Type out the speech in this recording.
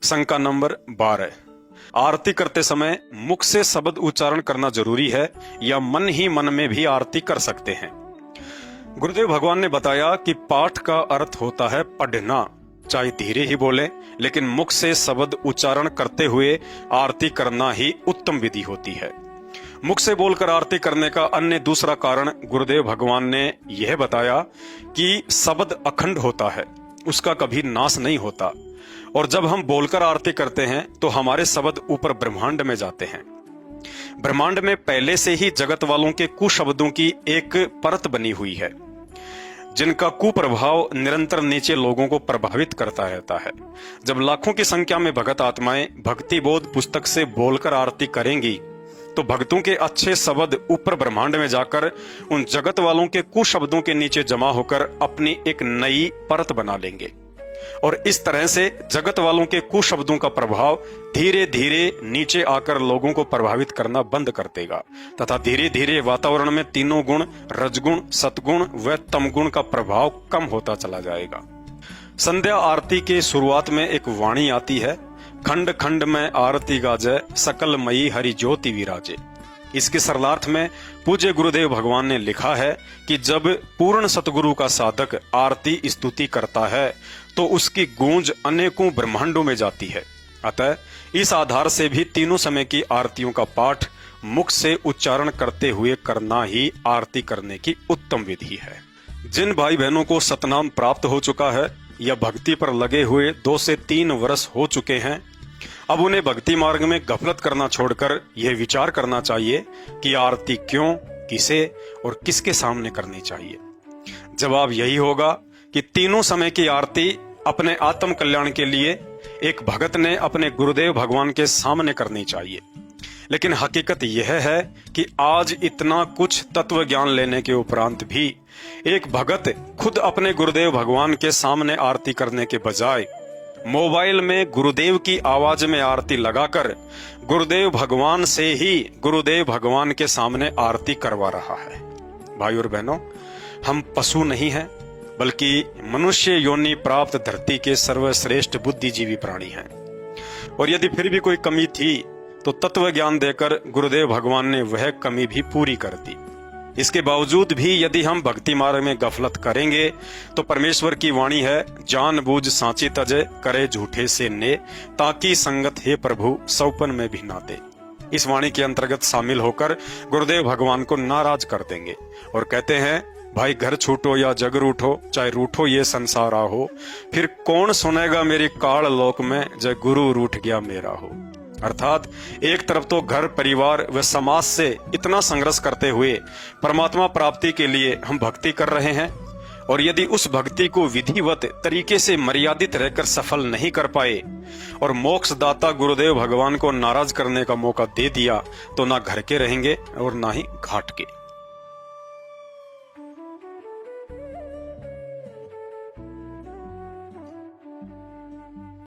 शंका नंबर 12, आरती करते समय मुख से शब्द उच्चारण करना जरूरी है या मन ही मन में भी आरती कर सकते हैं? गुरुदेव भगवान ने बताया कि पाठ का अर्थ होता है पढ़ना, चाहे धीरे ही बोले, लेकिन मुख से शब्द उच्चारण करते हुए आरती करना ही उत्तम विधि होती है। मुख से बोलकर आरती करने का अन्य दूसरा कारण गुरुदेव भगवान ने यह बताया कि शब्द अखंड होता है, उसका कभी नाश नहीं होता, और जब हम बोलकर आरती करते हैं तो हमारे शब्द ऊपर ब्रह्मांड में जाते हैं। ब्रह्मांड में पहले से ही जगत वालों के कुशब्दों की एक परत बनी हुई है, जिनका कुप्रभाव निरंतर नीचे लोगों को प्रभावित करता रहता है। जब लाखों की संख्या में भगत आत्माएं भक्ति बोध पुस्तक से बोलकर आरती करेंगी तो भक्तों के अच्छे शब्द ऊपर ब्रह्मांड में जाकर उन जगत वालों के कुशब्दों के नीचे जमा होकर अपनी एक नई परत बना लेंगे, और इस तरह से जगत वालों के कुशब्दों का प्रभाव धीरे धीरे नीचे आकर लोगों को प्रभावित करना बंद कर देगा तथा धीरे धीरे वातावरण में तीनों गुण रजगुण, सतगुण व तमगुण का प्रभाव कम होता चला जाएगा। संध्या आरती के शुरुआत में एक वाणी आती है, खंड खंड में आरती गाजे, सकल मई हरि ज्योति विराजे। इसके सरलार्थ में पूज्य गुरुदेव भगवान ने लिखा है कि जब पूर्ण सतगुरु का साधक आरती स्तुति करता है तो उसकी गूंज अनेकों ब्रह्मांडों में जाती है। अतः इस आधार से भी तीनों समय की आरतियों का पाठ मुख से उच्चारण करते हुए करना ही आरती करने की उत्तम विधि है। जिन भाई बहनों को सतनाम प्राप्त हो चुका है या भक्ति पर लगे हुए 2 से 3 वर्ष हो चुके हैं, अब उन्हें भक्ति मार्ग में गफलत करना छोड़कर यह विचार करना चाहिए कि आरती क्यों, किसे और किसके सामने करनी चाहिए। जवाब यही होगा कि तीनों समय की आरती अपने आत्म कल्याण के लिए एक भगत ने अपने गुरुदेव भगवान के सामने करनी चाहिए। लेकिन हकीकत यह है कि आज इतना कुछ तत्व ज्ञान लेने के उपरांत भी एक भगत खुद अपने गुरुदेव भगवान के सामने आरती करने के बजाय मोबाइल में गुरुदेव की आवाज में आरती लगाकर गुरुदेव भगवान से ही गुरुदेव भगवान के सामने आरती करवा रहा है। भाई और बहनों, हम पशु नहीं हैं, बल्कि मनुष्य योनि प्राप्त धरती के सर्वश्रेष्ठ बुद्धिजीवी प्राणी हैं। और यदि फिर भी कोई कमी थी तो तत्व ज्ञान देकर गुरुदेव भगवान ने वह कमी भी पूरी कर दी। इसके बावजूद भी यदि हम भक्ति मार्ग में गफलत करेंगे तो परमेश्वर की वाणी है, जानबूझ सांची तजे, करे झूठे से ने, ताकि संगत हे प्रभु सौपन में भी ना दे। इस वाणी के अंतर्गत शामिल होकर गुरुदेव भगवान को नाराज कर देंगे और कहते हैं, भाई घर छूटो या जग रूठो, चाहे रूठो ये संसार हो, फिर कौन सुनेगा मेरी काल लोक में, जय गुरु रूठ गया मेरा हो। अर्थात एक तरफ तो घर परिवार व समाज से इतना संघर्ष करते हुए परमात्मा प्राप्ति के लिए हम भक्ति कर रहे हैं, और यदि उस भक्ति को विधिवत तरीके से मर्यादित रहकर सफल नहीं कर पाए और मोक्षदाता गुरुदेव भगवान को नाराज करने का मौका दे दिया तो ना घर के रहेंगे और ना ही घाट के।